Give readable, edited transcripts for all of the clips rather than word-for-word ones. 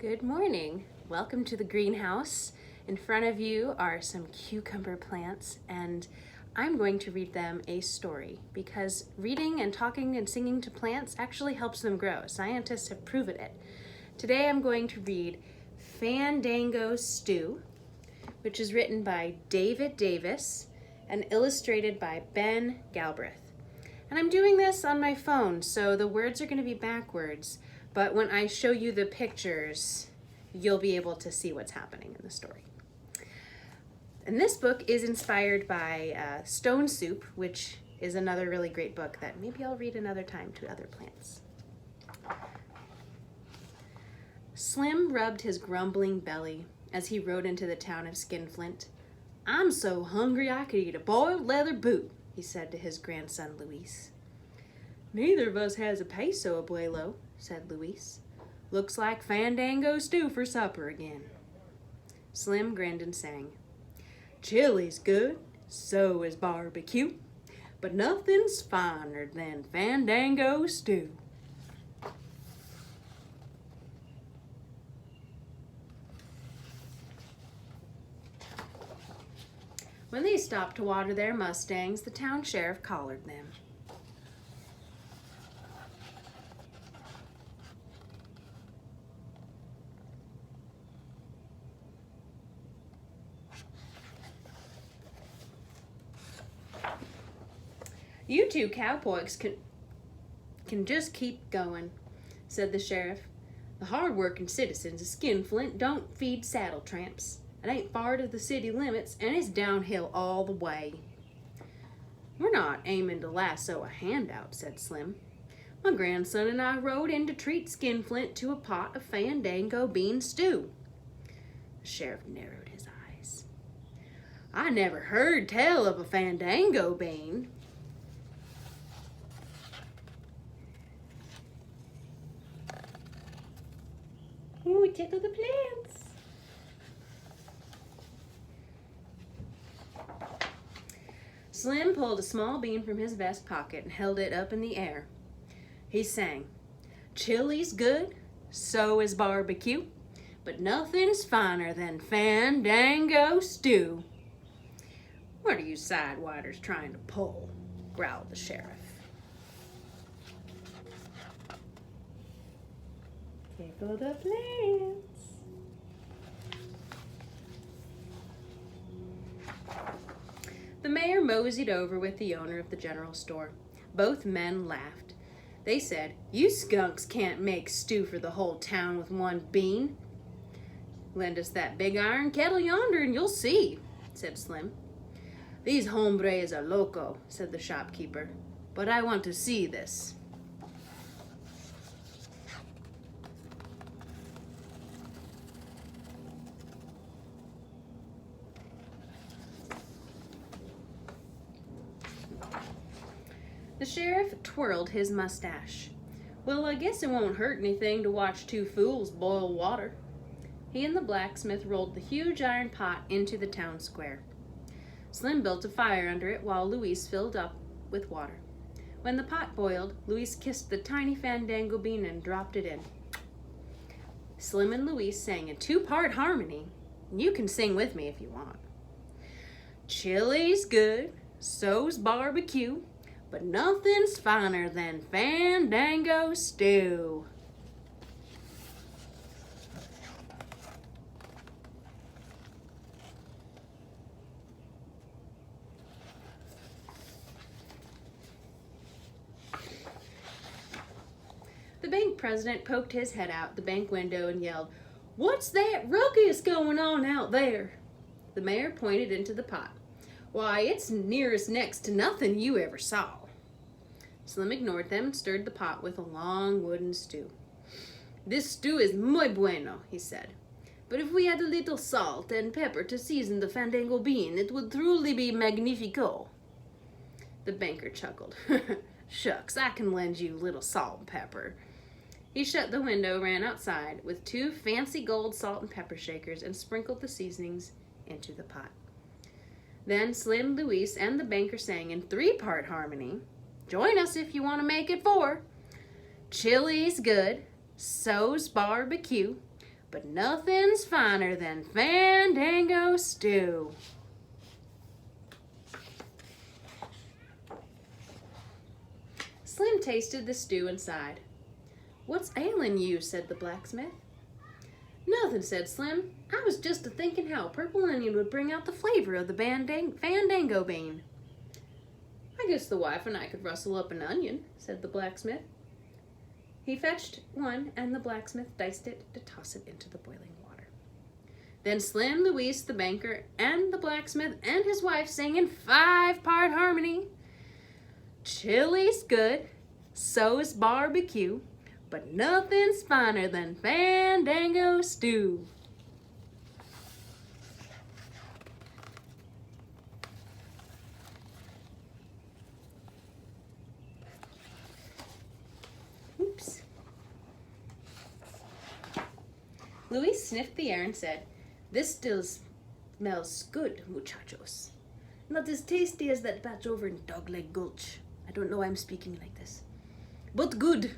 Good morning. Welcome to the greenhouse. In front of you are some cucumber plants, and I'm going to read them a story because reading and talking and singing to plants actually helps them grow. Scientists have proven it. Today I'm going to read Fandango Stew, which is written by David Davis and illustrated by Ben Galbraith. And I'm doing this on my phone, so the words are going to be backwards. But when I show you the pictures, you'll be able to see what's happening in the story. And this book is inspired by Stone Soup, which is another really great book that maybe I'll read another time to other plants. Slim rubbed his grumbling belly as he rode into the town of Skinflint. "I'm so hungry I could eat a boiled leather boot," he said to his grandson Luis. "Neither of us has a peso, abuelo," said Luis. "Looks like Fandango stew for supper again." Slim grinned and sang. "Chili's good, so is barbecue, but nothing's finer than Fandango stew." When they stopped to water their mustangs, the town sheriff collared them. "You two cowpokes can just keep going," said the sheriff. "The hard-working citizens of Skinflint don't feed saddle tramps. It ain't far to the city limits, and it's downhill all the way." "We're not aiming to lasso a handout," said Slim. "My grandson and I rode in to treat Skinflint to a pot of Fandango bean stew." The sheriff narrowed his eyes. "I never heard tell of a Fandango bean." "Ooh, tickle the plants." Slim pulled a small bean from his vest pocket and held it up in the air. He sang, "Chili's good, so is barbecue, but nothing's finer than Fandango stew." "What are you sidewinders trying to pull?" growled the sheriff. "Tickle the plants." The mayor moseyed over with the owner of the general store. Both men laughed. They said, "You skunks can't make stew for the whole town with one bean." "Lend us that big iron kettle yonder and you'll see," said Slim. "These hombres are loco," said the shopkeeper, "but I want to see this." The sheriff twirled his mustache. "Well, I guess it won't hurt anything to watch two fools boil water." He and the blacksmith rolled the huge iron pot into the town square. Slim built a fire under it while Luis filled up with water. When the pot boiled, Luis kissed the tiny Fandango bean and dropped it in. Slim and Luis sang in two-part harmony. You can sing with me if you want. "Chili's good, so's barbecue, but nothing's finer than Fandango stew." The bank president poked his head out the bank window and yelled, "What's that ruckus going on out there?" The mayor pointed into the pot. "Why, it's nearest next to nothing you ever saw." Slim ignored them and stirred the pot with a long wooden stew. "This stew is muy bueno," he said. "But if we had a little salt and pepper to season the Fandango bean, it would truly be magnifico." The banker chuckled. "Shucks, I can lend you a little salt and pepper." He shut the window, ran outside with two fancy gold salt and pepper shakers, and sprinkled the seasonings into the pot. Then Slim, Luis, and the banker sang in three-part harmony. Join us if you want to make it four. "Chili's good, so's barbecue, but nothing's finer than Fandango stew. Slim tasted the stew and sighed. "What's ailing you?" said the blacksmith. "Nothing," said Slim. "I was just a-thinking how a purple onion would bring out the flavor of the Fandango bean." "I guess the wife and I could rustle up an onion," said the blacksmith. He fetched one, and the blacksmith diced it to toss it into the boiling water. Then Slim, Louise, the banker, and the blacksmith and his wife sang in 5-part harmony. "Chili's good, so's barbecue, but nothing's finer than Fandango stew." Oops. Luis sniffed the air and said, "This still smells good, muchachos. Not as tasty as that batch over in Dogleg Gulch. I don't know why I'm speaking like this. But good."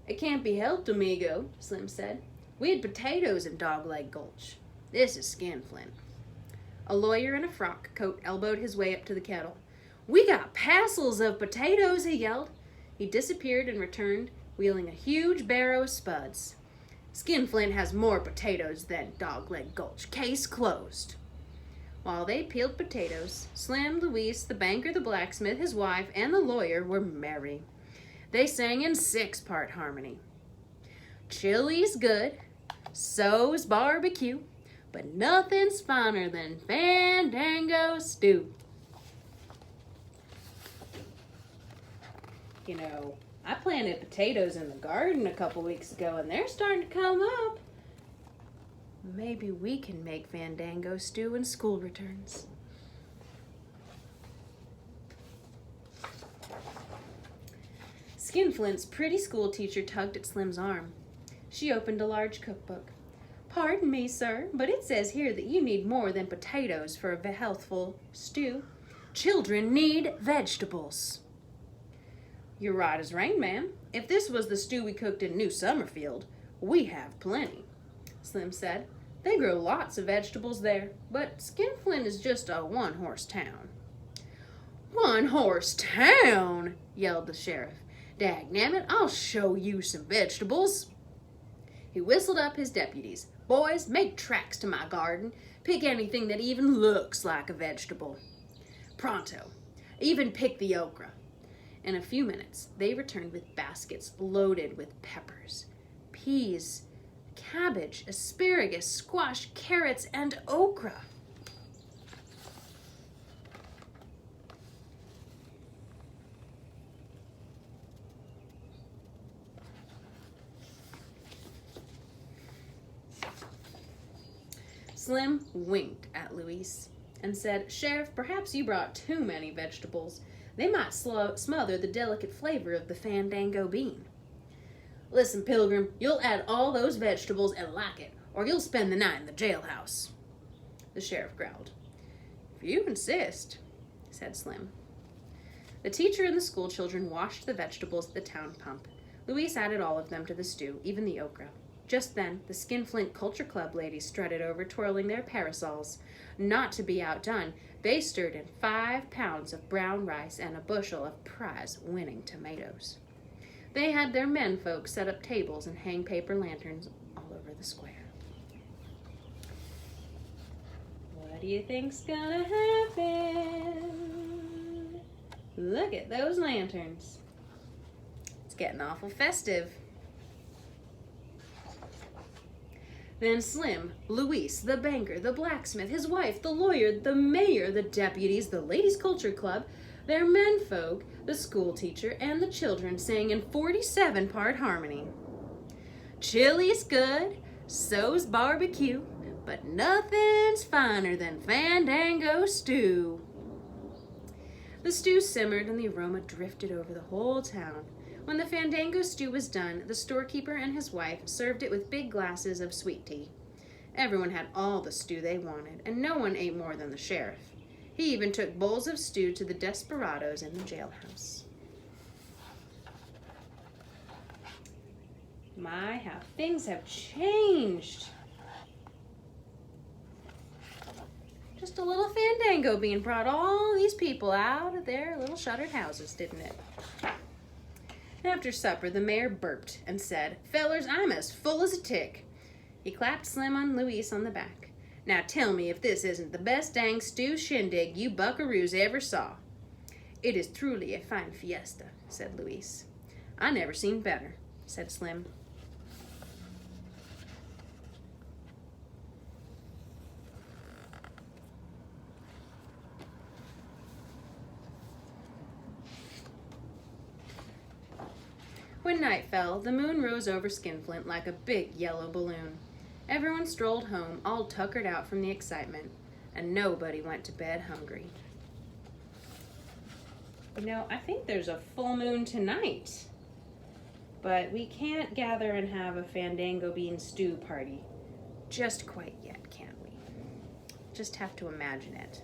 "It can't be helped, amigo," Slim said. "We had potatoes in Dogleg Gulch. This is Skinflint." A lawyer in a frock coat elbowed his way up to the kettle. "We got passels of potatoes," he yelled. He disappeared and returned, wheeling a huge barrow of spuds. "Skinflint has more potatoes than Dogleg Gulch. Case closed." While they peeled potatoes, Slim, Louise, the banker, the blacksmith, his wife, and the lawyer were merry. They sang in 6-part harmony. "Chili's good, so's barbecue, but nothing's finer than Fandango stew." You know, I planted potatoes in the garden a couple weeks ago, and they're starting to come up. Maybe we can make Fandango stew when school returns. Skinflint's pretty school teacher tugged at Slim's arm. She opened a large cookbook. "Pardon me, sir, but it says here that you need more than potatoes for a healthful stew. Children need vegetables." "You're right as rain, ma'am. If this was the stew we cooked in New Summerfield, we have plenty," Slim said. "They grow lots of vegetables there, but Skinflint is just a one-horse town." "One-horse town!" yelled the sheriff. "Dagnabbit, I'll show you some vegetables." He whistled up his deputies. "Boys, make tracks to my garden. Pick anything that even looks like a vegetable. Pronto. Even pick the okra." In a few minutes, they returned with baskets loaded with peppers, peas, cabbage, asparagus, squash, carrots, and okra. Slim winked at Luis and said, "Sheriff, perhaps you brought too many vegetables. They might smother the delicate flavor of the Fandango bean." "Listen, Pilgrim, you'll add all those vegetables and like it, or you'll spend the night in the jailhouse," the sheriff growled. "If you insist," said Slim. The teacher and the school children washed the vegetables at the town pump. Luis added all of them to the stew, even the okra. Just then, the Skinflint Culture Club ladies strutted over, twirling their parasols. Not to be outdone, they stirred in 5 pounds of brown rice and a bushel of prize-winning tomatoes. They had their menfolk set up tables and hang paper lanterns all over the square. What do you think's gonna happen? Look at those lanterns. It's getting awful festive. Then Slim, Luis, the banker, the blacksmith, his wife, the lawyer, the mayor, the deputies, the Ladies' Culture Club, their menfolk, the school teacher, and the children sang in 47-part harmony. "Chili's good, so's barbecue, but nothing's finer than Fandango stew." The stew simmered and the aroma drifted over the whole town. When the Fandango stew was done, the storekeeper and his wife served it with big glasses of sweet tea. Everyone had all the stew they wanted, and no one ate more than the sheriff. He even took bowls of stew to the desperados in the jailhouse. My, how things have changed. Just a little Fandango bean brought all these people out of their little shuttered houses, didn't it? After supper, the mayor burped and said, "Fellers, I'm as full as a tick." He clapped Slim and Luis on the back. "Now tell me if this isn't the best dang stew shindig you buckaroos ever saw." "It is truly a fine fiesta," said Luis. "I never seen better," said Slim. When night fell, the moon rose over Skinflint like a big yellow balloon. Everyone strolled home, all tuckered out from the excitement, and nobody went to bed hungry. You know, I think there's a full moon tonight, but we can't gather and have a Fandango bean stew party just quite yet, can we? Just have to imagine it.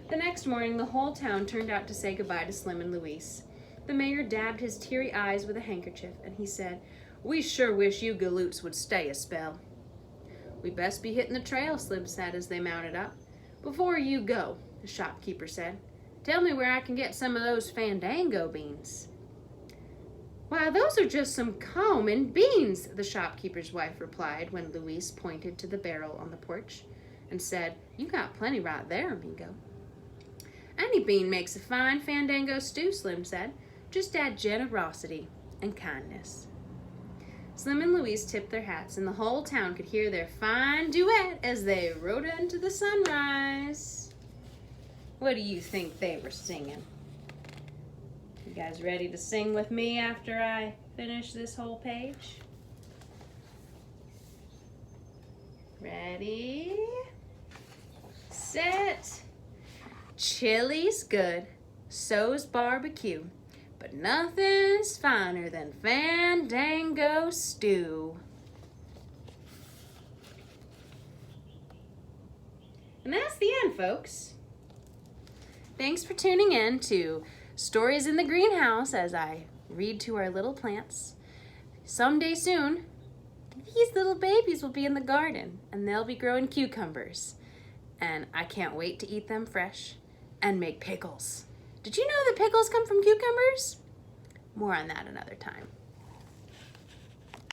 The next morning, the whole town turned out to say goodbye to Slim and Luis. The mayor dabbed his teary eyes with a handkerchief, and he said, "We sure wish you galoots would stay a spell." "We best be hitting the trail," Slim said as they mounted up. "Before you go," the shopkeeper said, "tell me where I can get some of those Fandango beans." "Why, those are just some common beans," the shopkeeper's wife replied when Luis pointed to the barrel on the porch and said, "You got plenty right there, amigo." "Any bean makes a fine Fandango stew," Slim said. "Just add generosity and kindness." Slim and Luis tipped their hats, and the whole town could hear their fine duet as they rode into the sunrise. What do you think they were singing? You guys ready to sing with me after I finish this whole page? Ready, set. Chili's good, so's barbecue, but nothing's finer than Fandango stew. And that's the end, folks. Thanks for tuning in to Stories in the Greenhouse as I read to our little plants. Someday soon, these little babies will be in the garden and they'll be growing cucumbers. And I can't wait to eat them fresh and make pickles. Did you know that pickles come from cucumbers? More on that another time.